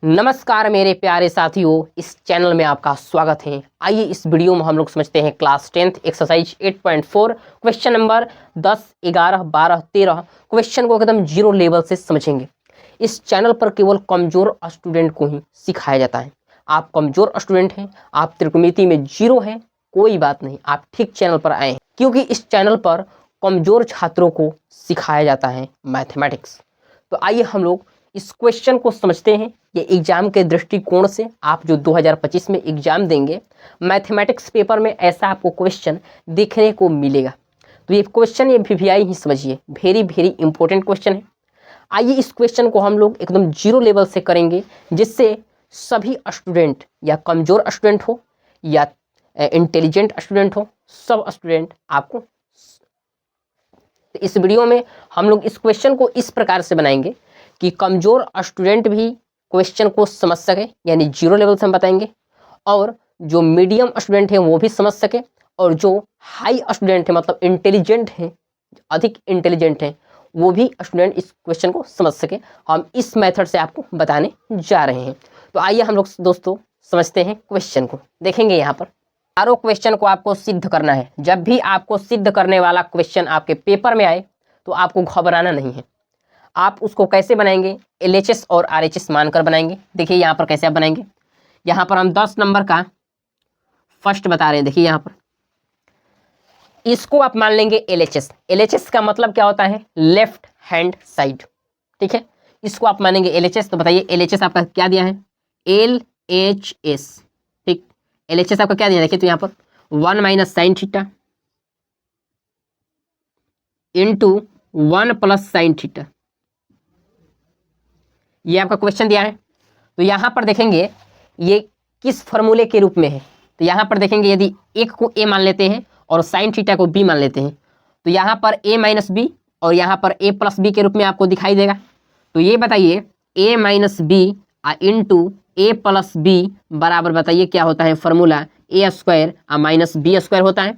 नमस्कार मेरे प्यारे साथियों, इस चैनल में आपका स्वागत है। आइए इस वीडियो में हम लोग समझते हैं class 10th exercise 8.4 question number 10, 11, 12, 13 question को एकदम जीरो लेवल से समझेंगे। इस चैनल पर केवल कमजोर स्टूडेंट को ही सिखाया जाता है। आप कमजोर स्टूडेंट हैं, आप त्रिकोणमिति में जीरो हैं, कोई बात नहीं, आप ठीक चैनल पर आए हैं, क्योंकि इस चैनल पर कमजोर छात्रों को सिखाया जाता है मैथमेटिक्स। तो आइए हम लोग इस क्वेश्चन को समझते हैं। ये एग्जाम के दृष्टिकोण से आप जो 2025 में एग्जाम देंगे, मैथमेटिक्स पेपर में ऐसा आपको क्वेश्चन देखने को मिलेगा। तो ये क्वेश्चन, ये वीवीआई ही समझिए, वेरी वेरी इंपॉर्टेंट क्वेश्चन है। आइए इस क्वेश्चन को हम लोग एकदम जीरो लेवल से करेंगे, जिससे सभी स्टूडेंट, या कमजोर स्टूडेंट हो या इंटेलिजेंट स्टूडेंट हो, सब स्टूडेंट आपको। तो इस वीडियो में हम लोग इस क्वेश्चन को इस प्रकार से बनाएंगे कि कमजोर स्टूडेंट भी क्वेश्चन को समझ सके, यानी जीरो लेवल से हम बताएंगे, और जो मीडियम स्टूडेंट है वो भी समझ सके, और जो हाई स्टूडेंट है, मतलब इंटेलिजेंट है, अधिक इंटेलिजेंट है, वो भी स्टूडेंट इस क्वेश्चन को समझ सके। हम इस मेथड से आपको बताने जा रहे हैं। तो आइए हम लोग दोस्तों समझते हैं क्वेश्चन को। देखेंगे यहाँ पर चारों क्वेश्चन को आपको सिद्ध करना है। जब भी आपको सिद्ध करने वाला क्वेश्चन आपके पेपर में आए तो आपको घबराना नहीं है। आप उसको कैसे बनाएंगे? LHS और RHS मानकर बनाएंगे। देखिए यहाँ पर कैसे आप बनाएंगे। यहाँ पर हम 10 नंबर का फर्स्ट बता रहे हैं। देखिए यहाँ पर इसको आप मान लेंगे LHS। LHS का मतलब क्या होता है? लेफ्ट हैंड साइड, ठीक है। इसको आप मानेंगे LHS। तो बताइए LHS आपका क्या दिया है? LHS, ठीक। LHS आपका क्या दिया? देखिए तो यहाँ पर 1 minus sign theta into 1 plus sine theta, ये आपका क्वेश्चन दिया है। तो यहाँ पर देखेंगे ये किस फॉर्मूले के रूप में है। तो यहाँ पर देखेंगे यदि एक को a मान लेते हैं और साइन थीटा को b मान लेते हैं, तो यहाँ पर a माइनस बी और यहाँ पर a प्लस बी के रूप में आपको दिखाई देगा। तो ये बताइए a minus B into A plus B बराबर, बताइए क्या होता है formula? a square minus B square होता है।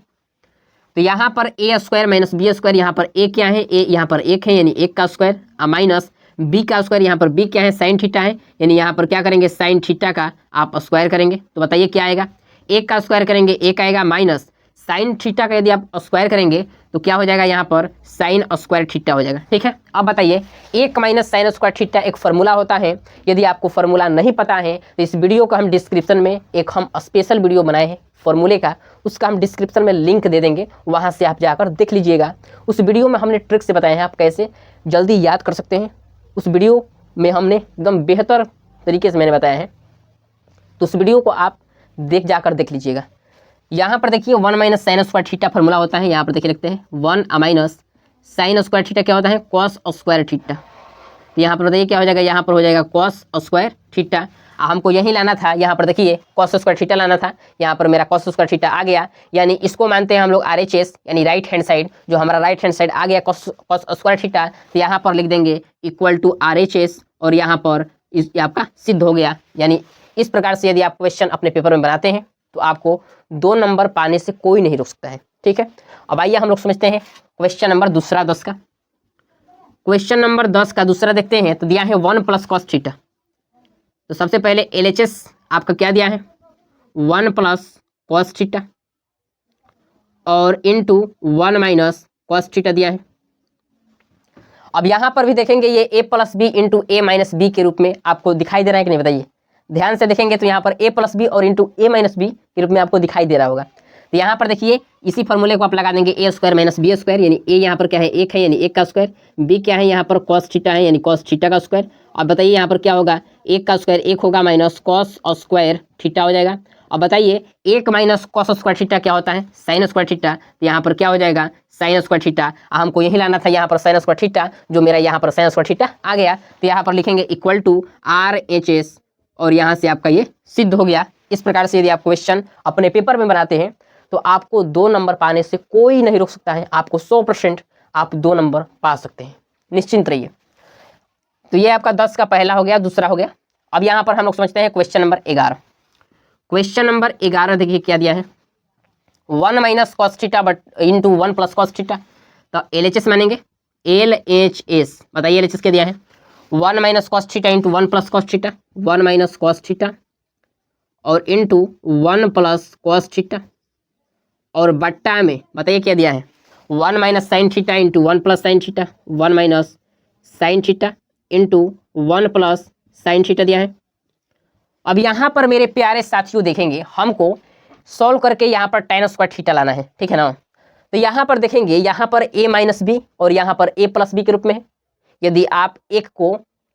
तो यहाँ पर a square minus B square, यहाँ पर a क्या है? a यहाँ पर 1 है, यानी 1 का स्क्वायर, माइनस b का स्क्वायर, यहाँ पर b क्या है? साइन थीटा है, यानी यहाँ पर क्या करेंगे? साइन थीटा का आप स्क्वायर करेंगे। तो बताइए क्या आएगा? 1 का स्क्वायर करेंगे 1 आएगा, माइनस साइन थीटा का यदि आप स्क्वायर करेंगे तो क्या हो जाएगा? यहाँ पर साइन स्क्वायर थीटा हो जाएगा, ठीक है। अब बताइए 1 माइनस साइन स्क्वायर थीटा एक फॉर्मूला होता है। यदि आपको फॉर्मूला नहीं पता है तो इस वीडियो का हम डिस्क्रिप्शन में एक हम स्पेशल वीडियो बनाए हैं फॉर्मूले का, उसका हम डिस्क्रिप्शन में लिंक दे देंगे, वहाँ से आप जाकर देख लीजिएगा। उस वीडियो में हमने ट्रिक से बताए हैं आप कैसे जल्दी याद कर सकते हैं। उस वीडियो में हमने एकदम बेहतर तरीके से मैंने बताया है, तो उस वीडियो को आप जाकर देख लीजिएगा। यहाँ पर देखिए 1 minus sign square theta formula होता है। यहाँ पर देखिए लिखते हैं 1 माइनस साइन स्क्वायर थीटा क्या होता है? Cos square theta. तो यहाँ पर बताइए क्या हो जाएगा? यहाँ पर हो जाएगा कॉस स्क्वायर थीटा। हमको यही लाना था, यहाँ पर देखिए कॉस स्क्वायर थीटा लाना था। यहाँ पर मेरा कॉस स्क्वायर थीटा आ गया, यानी इसको मानते हैं हम लोग RHS, यानी राइट हैंड साइड। जो हमारा राइट हैंड साइड आ गया कॉस स्क्वायर थीटा, तो यहाँ पर लिख देंगे इक्वल टू RHS, और यहाँ पर ये आपका सिद्ध हो गया। यानी इस प्रकार से यदि आप क्वेश्चन अपने पेपर में बनाते हैं तो आपको 2 नंबर पाने से कोई नहीं रोक सकता है, ठीक है। अब आइए हम लोग समझते हैं क्वेश्चन नंबर दूसरा 10 का। क्वेश्चन नंबर 10 का दूसरा देखते हैं। तो दिया है 1 प्लस कॉस थीटा। तो सबसे पहले LHS आपका क्या दिया है? 1 प्लस कॉस थीटा और इंटू 1 माइनस कॉस थीटा दिया है। अब यहाँ पर भी देखेंगे ये a plus B into A minus B के रूप में आपको दिखाई दे रहा है कि नहीं? बताइए, ध्यान से देखेंगे तो यहाँ पर a प्लस बी और इंटू ए माइनस बी के रूप में आपको दिखाई दे रहा होगा। तो यहाँ पर देखिए इसी फॉर्मूले को आप लगा देंगे a square minus B square, यानी a यहाँ पर क्या है? 1 है, यानी 1 का स्क्वायर, b क्या है? यहाँ पर कॉस थीटा है, यानी कॉस थीटा का स्क्वायर। अब बताइए यहाँ पर क्या होगा? 1 का स्क्वायर 1 होगा, माइनस कॉस स्क्वायर थीटा हो जाएगा। अब बताइए 1 माइनस कॉस स्क्वायर थीटा क्या होता है? Sign square theta. तो यहाँ पर क्या हो जाएगा? Sign square theta. हमको यही लाना था, यहाँ पर साइन स्क्वायर थीटा, जो मेरा यहाँ पर साइन स्क्वायर थीटा आ गया। तो यहाँ पर लिखेंगे इक्वल टू RHS, और यहाँ से आपका ये सिद्ध हो गया। इस प्रकार से यदि आप क्वेश्चन अपने पेपर में बनाते हैं तो आपको 2 नंबर पाने से कोई नहीं रोक सकता है। आपको 100% आप 2 नंबर पा सकते हैं, निश्चिंत रहिए। तो ये आपका 10 का पहला हो गया, दूसरा हो गया। अब यहाँ पर हम लोग समझते हैं क्वेश्चन नंबर 11। क्वेश्चन नंबर 11 देखिए क्या दिया है? 1 minus cos theta but into 1 plus cos theta. तो LHS मानेंगे, LHS बताइए LHS क्या दिया है? 1 minus cos theta into 1 plus cos theta, 1 minus cos theta और इंटू 1 प्लस कॉस थीटा, और बट्टा में बताइए क्या दिया है, 1 minus sign theta into 1 plus sine theta, 1 minus sign theta into 1 plus sine theta दिया है। अब यहाँ पर मेरे प्यारे साथियों देखेंगे हमको सॉल्व करके यहाँ पर tan स्क्वायर थीटा लाना है, ठीक है ना। तो यहाँ पर देखेंगे, यहाँ पर a माइनस बी और यहाँ पर a प्लस बी के रूप में है। यदि आप एक को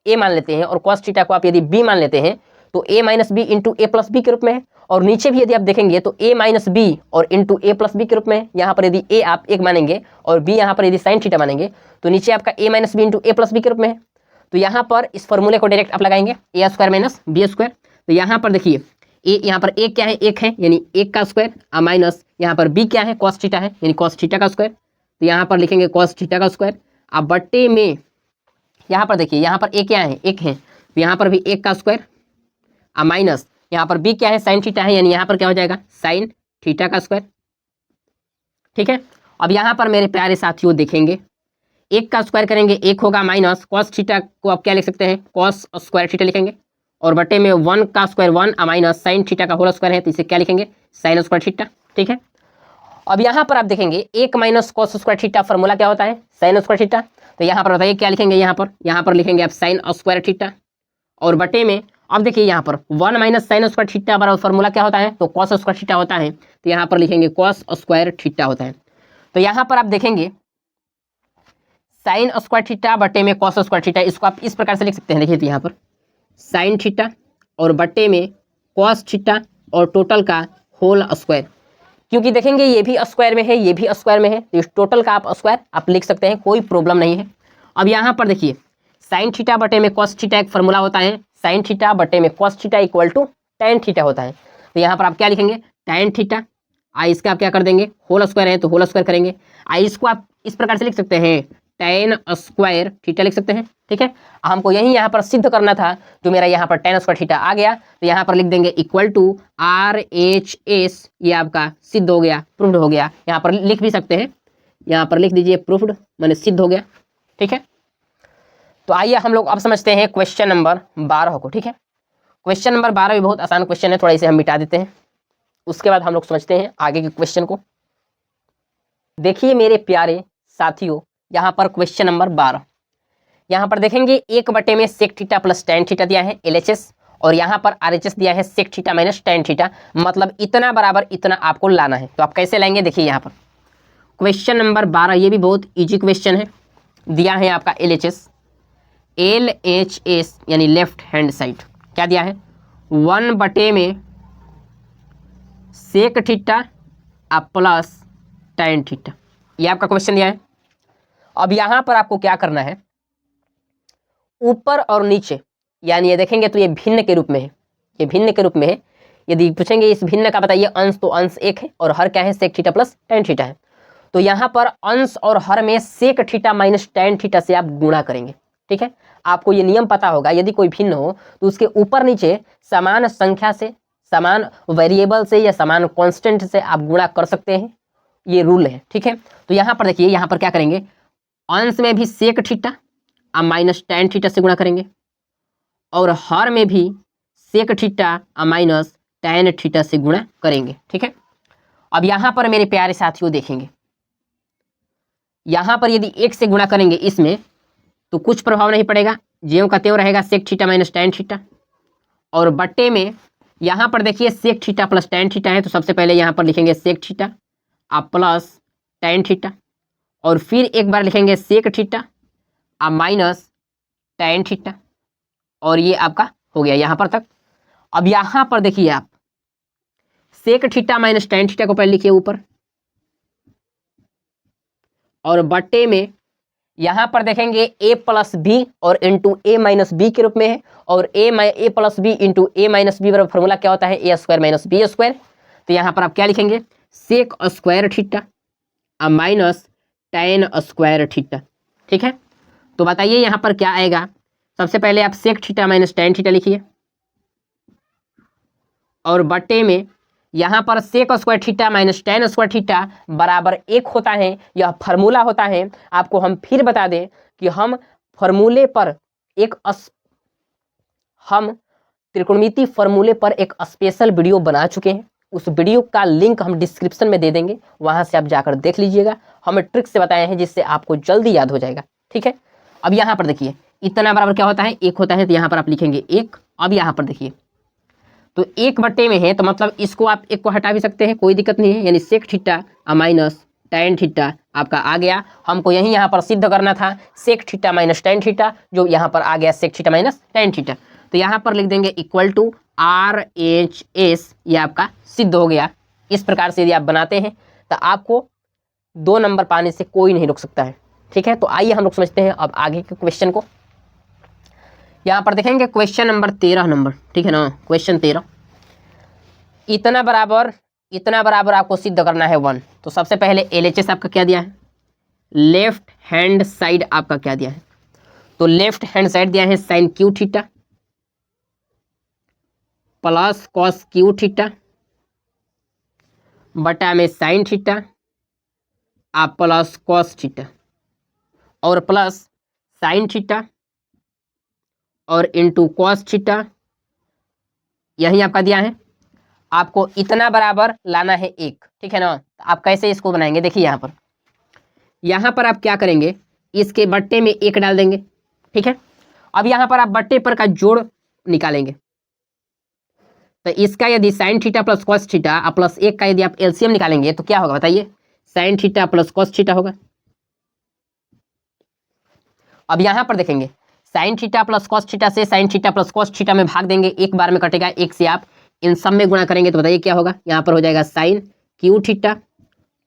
a मान लेते हैं और cos थीटा को आप यदि b मान लेते हैं तो a minus B into A plus B के रूप में है। और नीचे भी यदि आप देखेंगे तो a माइनस बी और इंटू ए प्लस बी के रूप में है। यहाँ पर यदि a आप एक मानेंगे और b यहाँ पर यदि साइन थीटा मानेंगे तो नीचे आपका a minus B into A plus B के रूप में है। तो यहाँ पर इस फॉर्मूले को डायरेक्ट आप लगाएंगे, ए स्क्वायर माइनस बी स्क्वायर। तो यहाँ पर देखिए ए, यहाँ पर ए क्या है, एक है यानी एक का स्क्वायर, माइनस यहाँ पर बी क्या है, कॉस थीटा है यानी कॉस थीटा का स्क्वायर। तो यहाँ पर लिखेंगे कॉस थीटा का स्क्वायर। अब बट्टे में यहाँ पर देखिए, यहाँ पर ए क्या है, एक है, तो यहाँ पर भी एक का स्क्वायर, माइनस यहाँ पर बी क्या है, साइन थीटा है यानी यहाँ पर क्या हो जाएगा, साइन थीटा का स्क्वायर, ठीक है। अब यहाँ पर मेरे प्यारे साथियों देखेंगे, एक का स्क्वायर करेंगे एक होगा, माइनस कॉस थीटा को आप क्या लिख सकते हैं, कॉस स्क्वायर थीटा लिखेंगे, और बटे में 1 का स्क्वायर 1 माइनस साइन थीटा का होल स्क्वायर है तो इसे क्या लिखेंगे, साइन स्क्वायर थीटा, ठीक है। अब यहाँ पर आप देखेंगे 1 minus cos square theta formula क्या होता है, साइन स्क्वायर थीटा। तो यहाँ पर बताइए क्या लिखेंगे, यहाँ पर लिखेंगे आप साइन स्क्वायर थीटा, और बटे में अब देखिए यहाँ पर 1 माइनस साइन स्क्वायर थीटा बराबर फॉर्मूला क्या होता है, तो कॉस स्क्वायर थीटा होता है। तो यहाँ पर लिखेंगे कॉस स्क्वायर थीटा होता है। तो यहाँ पर आप देखेंगे साइन स्क्वायर थीटा बटे में कॉस स्क्वायर थीटा, इसको आप इस प्रकार से लिख सकते हैं। देखिए तो यहाँ पर साइन थीटा और बटे में कॉस थीटा और टोटल का होल स्क्वायर, क्योंकि देखेंगे ये भी स्क्वायर में है ये भी स्क्वायर में है, तो इस टोटल का आप स्क्वायर आप लिख सकते हैं, कोई प्रॉब्लम नहीं है। अब यहाँ पर देखिए साइन थीटा बटे में कॉस थीटा एक फॉर्मूला होता है, साइन थीटा बटे में cos theta equal to tan theta होता है। तो यहाँ पर आप क्या लिखेंगे, tan थीटा, इसका आप क्या कर देंगे, होल स्क्वायर है तो होल स्क्वायर करेंगे, इसको आप इस प्रकार से लिख सकते हैं tan स्क्वायर थीटा लिख सकते हैं, ठीक है। हमको यही यहाँ पर सिद्ध करना था, जो मेरा यहाँ पर tan स्क्वायर थीटा आ गया, तो यहाँ पर लिख देंगे इक्वल टू RHS, ये आपका सिद्ध हो गया, प्रूव्ड हो गया। यहाँ पर लिख भी सकते हैं, यहाँ पर लिख दीजिए प्रूव्ड, माने सिद्ध हो गया, ठीक है। तो आइए हम लोग अब समझते हैं क्वेश्चन नंबर 12 को, ठीक है। क्वेश्चन नंबर 12 भी बहुत आसान क्वेश्चन है, थोड़ा इसे हम मिटा देते हैं, उसके बाद हम लोग समझते हैं आगे के क्वेश्चन को। देखिए मेरे प्यारे साथियों, यहाँ पर क्वेश्चन नंबर 12, यहाँ पर देखेंगे 1 बटे में sec theta plus tan theta दिया है LHS, और यहाँ पर RHS दिया है sec theta minus tan theta, मतलब इतना बराबर इतना आपको लाना है। तो आप कैसे लाएंगे, देखिए यहाँ पर क्वेश्चन नंबर 12, ये भी बहुत इजी क्वेश्चन है। दिया है आपका LHS यानी लेफ्ट हैंड साइड, क्या दिया है, 1 बटे में sec theta plus tan theta, ये आपका क्वेश्चन दिया है। अब यहाँ पर आपको क्या करना है, ऊपर और नीचे, यानी ये देखेंगे तो ये भिन्न के रूप में है, ये भिन्न के रूप में है। यदि पूछेंगे इस भिन्न का बताइए अंश, तो अंश 1 है और हर क्या है, sec theta plus tan theta है। तो यहाँ पर अंश और हर में sec theta minus tan theta से आप गुणा करेंगे, ठीक है। आपको ये नियम पता होगा, यदि कोई भिन्न हो तो उसके ऊपर नीचे समान संख्या से, समान वेरिएबल से या समान कांस्टेंट से आप गुणा कर सकते हैं, ये रूल है, ठीक है। तो यहाँ पर देखिए, यहाँ पर क्या करेंगे, अंश में भी sec theta minus tan theta से गुणा करेंगे, और हर में भी sec theta minus tan theta से गुणा करेंगे, ठीक है। अब यहाँ पर मेरे प्यारे साथियों देखेंगे, यहाँ पर यदि 1 से गुणा करेंगे इसमें तो कुछ प्रभाव नहीं पड़ेगा, ज्यों का त्यों रहेगा sec theta minus tan theta, और बट्टे में यहाँ पर देखिए sec theta plus tan theta है, तो सबसे पहले यहाँ पर लिखेंगे sec theta plus tan theta, और फिर एक बार लिखेंगे sec theta minus tan theta, और ये आपका हो गया यहाँ पर तक। अब यहाँ पर देखिए आप sec theta minus tan theta को पहले लिखिए ऊपर, और बट्टे में यहाँ पर देखेंगे a प्लस बी और इंटू ए माइनस बी के रूप में है, और A plus B into A minus B बराबर फॉर्मूला क्या होता है, A square minus B square. तो यहाँ पर आप क्या लिखेंगे, sec square theta minus tan square theta, ठीक है। तो बताइए यहाँ पर क्या आएगा, सबसे पहले आप sec theta minus tan theta लिखिए, और बट्टे में यहाँ पर sec square theta minus tan square theta बराबर 1 होता है, यह फार्मूला होता है। आपको हम फिर बता दें कि हम फार्मूले पर हम त्रिकोणमिति फॉर्मूले पर एक स्पेशल वीडियो बना चुके हैं। उस वीडियो का लिंक हम डिस्क्रिप्शन में दे देंगे, वहां से आप जाकर देख लीजिएगा। हमें ट्रिक से बताए हैं जिससे आपको जल्दी याद हो जाएगा। ठीक है, अब यहाँ पर देखिए इतना बराबर क्या होता है, 1 होता है, तो यहाँ पर आप लिखेंगे 1। अब यहाँ पर देखिए तो 1 बटे में है, तो मतलब इसको आप 1 को हटा भी सकते हैं, कोई दिक्कत नहीं है। यानी sec theta minus tan theta आपका आ गया। हमको यही यहाँ पर सिद्ध करना था sec theta minus tan theta, जो यहाँ पर आ गया sec theta minus tan theta. तो यहाँ पर लिख देंगे इक्वल टू RHS, ये आपका सिद्ध हो गया। इस प्रकार से यदि आप बनाते हैं तो आपको 2 नंबर पाने से कोई नहीं रोक सकता है। ठीक है, तो आइए हम लोग समझते हैं अब आगे के क्वेश्चन को। यहाँ पर देखेंगे क्वेश्चन नंबर 13 नंबर, ठीक है ना, क्वेश्चन 13। इतना बराबर आपको सिद्ध करना है 1। तो सबसे पहले LHS आपका क्या दिया है, लेफ्ट हैंड साइड आपका क्या दिया है, तो लेफ्ट हैंड साइड दिया है sine cube theta plus cos cube theta बटा में साइन थीटा आप प्लस कॉस थीटा और प्लस साइन थीटा और इनटू कॉस थीटा, यही आपका दिया है। आपको इतना बराबर लाना है 1। ठीक है ना, आप कैसे इसको बनाएंगे, देखिए यहाँ पर आप क्या करेंगे, इसके बट्टे में 1 डाल देंगे। ठीक है, अब यहाँ पर आप बट्टे पर का जोड़ निकालेंगे, तो इसका यदि sign theta plus cos theta plus 1 का यदि आप एलसीएम निकालेंगे तो क्या होगा बताइए, sine theta plus cos theta होगा। अब यहाँ पर देखेंगे sine theta plus cos theta से sine theta plus cos theta में भाग देंगे, 1 बार में कटेगा, 1 से आप इन सब में गुणा करेंगे तो बताइए क्या होगा, यहाँ पर हो जाएगा sine cube theta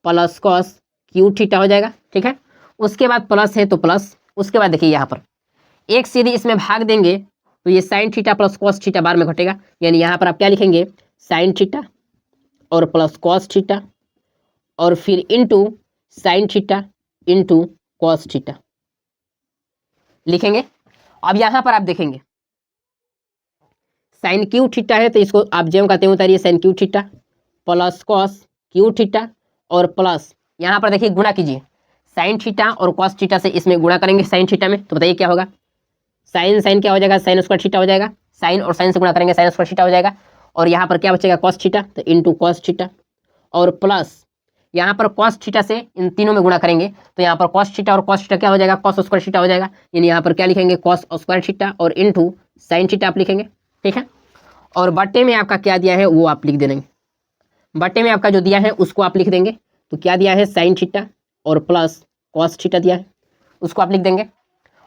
plus cos cube theta हो जाएगा। ठीक है, उसके बाद प्लस है तो प्लस, उसके बाद देखिए यहाँ पर 1 से यदि इसमें भाग देंगे तो ये sine theta plus cos theta बार में घटेगा, यानी यहाँ पर आप क्या लिखेंगे, साइन थीटा और प्लस कॉस थीटा और फिर into sine theta into cos theta लिखेंगे। अब यहाँ पर आप देखेंगे साइन क्यू थीटा है, तो इसको आप जेम कहते हैं उतारिए, sine cube theta plus cos cube theta और प्लस यहाँ पर देखिए गुणा कीजिए, साइन थीटा और कॉस थीटा से इसमें गुणा करेंगे साइन थीटा में, तो बताइए क्या होगा, साइन क्या हो जाएगा, साइन स्क्वायर थीटा हो जाएगा, साइन और साइन से गुणा करेंगे साइन स्क्वायर थीटा हो जाएगा, और यहाँ पर क्या बचेगा कॉस थीटा, तो इंटू कॉस थीटा और प्लस यहाँ पर कॉस थीटा से इन तीनों में गुणा करेंगे तो यहाँ पर कॉस थीटा और कॉस थीटा क्या हो जाएगा, कॉस स्क्वायर थीटा हो जाएगा, यानी यहाँ पर क्या लिखेंगे कॉस स्क्वायर थीटा और इंटू साइन थीटा आप लिखेंगे। ठीक है, और बट्टे में आपका क्या दिया है वो आप लिख देंगे, बट्टे में आपका जो दिया है उसको आप लिख देंगे, तो क्या दिया है साइन थीटा और प्लस कॉस थीटा दिया है, उसको आप लिख देंगे।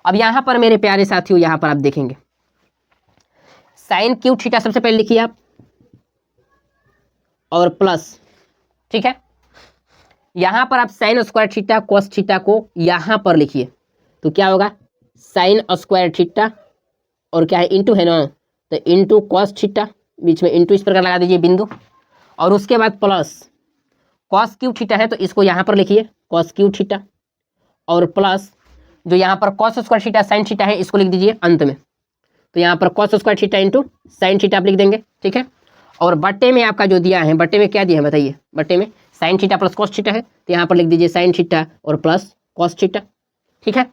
अब यहाँ पर मेरे प्यारे साथियों यहाँ पर आप देखेंगे साइन क्यू थीटा सबसे पहले लिखिए आप और प्लस, ठीक है, यहाँ पर आप sign square theta cos theta को यहाँ पर लिखिए, तो क्या होगा साइन स्क्वायर थीटा और क्या है इंटू है ना, तो इंटू कॉस थीटा, बीच में इंटू इस प्रकार लगा दीजिए बिंदु, और उसके बाद प्लस कॉस क्यू थीटा है तो इसको यहाँ पर लिखिए कॉस क्यू थीटा और प्लस जो यहाँ पर cos square theta sine theta है इसको लिख दीजिए अंत में, तो यहाँ पर cos square theta into sine theta आप लिख देंगे। ठीक है, और बट्टे में आपका जो दिया है, बट्टे में क्या दिया है बताइए, बट्टे में sine theta plus cos theta है, तो यहाँ पर लिख दीजिए साइन थीटा और प्लस कॉस थीटा। ठीक है,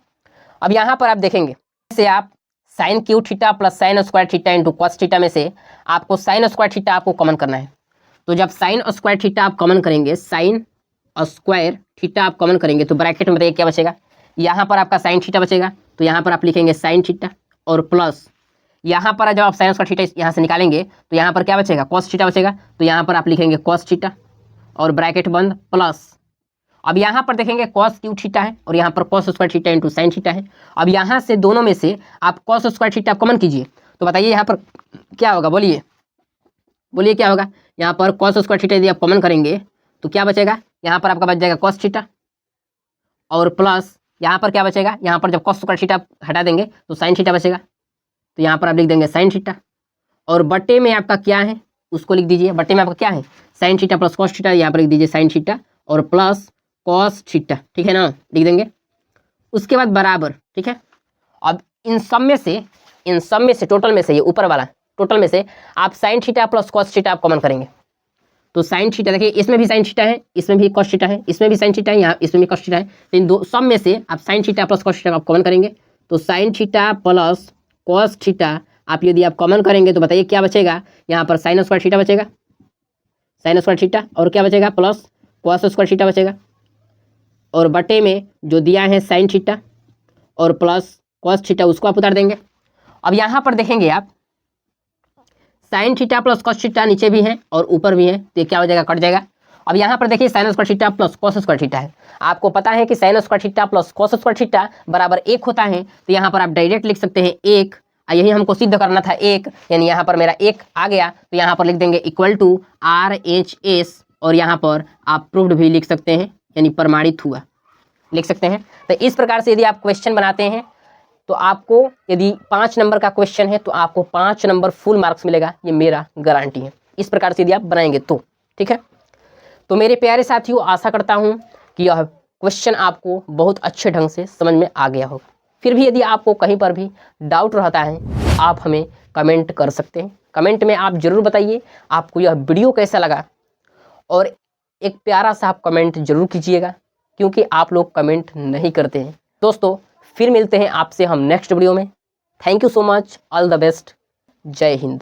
अब यहाँ पर आप देखेंगे से आप sine cube theta plus sine square theta into cos theta में से आपको साइन स्क्वायर थीटा आपको कॉमन करना है, तो जब साइन स्क्वायर थीटा आप कॉमन करेंगे, साइन स्क्वायर थीटा आप कॉमन करेंगे तो ब्रैकेट में बताइए क्या बचेगा, यहाँ पर आपका साइन थीटा बचेगा, तो यहाँ पर आप लिखेंगे साइन थीटा और प्लस यहाँ पर जब आप साइन स्क्वायर थीटा यहाँ से निकालेंगे तो यहाँ पर क्या बचेगा कॉस थीटा बचेगा, तो यहाँ पर आप लिखेंगे कॉस थीटा और ब्रैकेट बंद प्लस। अब यहाँ पर देखेंगे कॉस क्यू थीटा है और यहाँ पर cos square theta into sine theta है। अब यहाँ से दोनों में से आप कॉस स्क्वायर थीटा कॉमन कीजिए, तो बताइए यहाँ पर क्या होगा, बोलिए क्या होगा, यहाँ पर कॉस स्क्वायर थीटा यदि आप कॉमन करेंगे तो क्या बचेगा, यहाँ पर आपका बच जाएगा कॉस थीटा और प्लस यहाँ पर क्या बचेगा, यहाँ पर जब कॉस स्क्वायर थीटा हटा देंगे तो साइन थीटा बचेगा, तो यहाँ पर आप लिख देंगे साइन थीटा और बट्टे में आपका क्या है उसको लिख दीजिए, बट्टे में आपका क्या है sign theta plus cos theta, यहाँ पर लिख दीजिए साइन थीटा और प्लस कॉस थीटा। ठीक है ना, लिख देंगे, उसके बाद बराबर। ठीक है, अब इन सब में से टोटल में से ये ऊपर वाला टोटल में से आप sign theta plus cos theta आप कॉमन करेंगे, तो साइन थीटा देखिए इसमें भी साइन थीटा है, इसमें भी कॉस थीटा है, इसमें भी साइन थीटा है, यहाँ इसमें भी कॉस थीटा है, तो इन दो सब में से आप sign theta plus cos theta आप कॉमन करेंगे, तो sign theta plus cos theta, आप यदि आप कॉमन करेंगे तो बताइए क्या बचेगा, यहाँ पर साइन स्क्वायर थीटा बचेगा, साइन स्क्वायर थीटा, और क्या बचेगा प्लस कॉस स्क्वायर थीटा बचेगा, और बटे में जो दिया है साइन थीटा और प्लस कॉस थीटा उसको आप उतार देंगे। अब यहाँ पर देखेंगे आप sign theta plus cos theta नीचे भी है और ऊपर भी है, तो क्या हो जाएगा, कट जाएगा। अब यहाँ पर देखिए sign square theta plus cos square theta है, आपको पता है कि sign square theta plus cos square theta बराबर 1 होता है, तो यहाँ पर आप डायरेक्ट लिख सकते हैं 1, यही हमको सिद्ध करना था 1, यानी यहाँ पर मेरा 1 आ गया, तो यहाँ पर लिख देंगे इक्वल टू RHS, और यहाँ पर आप प्रूव्ड भी लिख सकते हैं, यानी प्रमाणित हुआ लिख सकते हैं। तो इस प्रकार से यदि आप क्वेश्चन बनाते हैं तो आपको यदि 5 नंबर का क्वेश्चन है तो आपको 5 नंबर फुल मार्क्स मिलेगा, ये मेरा गारंटी है, इस प्रकार से यदि आप बनाएंगे तो ठीक है। तो मेरे प्यारे साथियों, आशा करता हूं कि यह क्वेश्चन आपको बहुत अच्छे ढंग से समझ में आ गया होगा। फिर भी यदि आपको कहीं पर भी डाउट रहता है आप हमें कमेंट कर सकते हैं, कमेंट में आप ज़रूर बताइए आपको यह वीडियो कैसा लगा, और एक प्यारा सा आप कमेंट जरूर कीजिएगा, क्योंकि आप लोग कमेंट नहीं करते हैं। दोस्तों फिर मिलते हैं आपसे हम नेक्स्ट वीडियो में। Thank you so much, all the best, जय हिंद।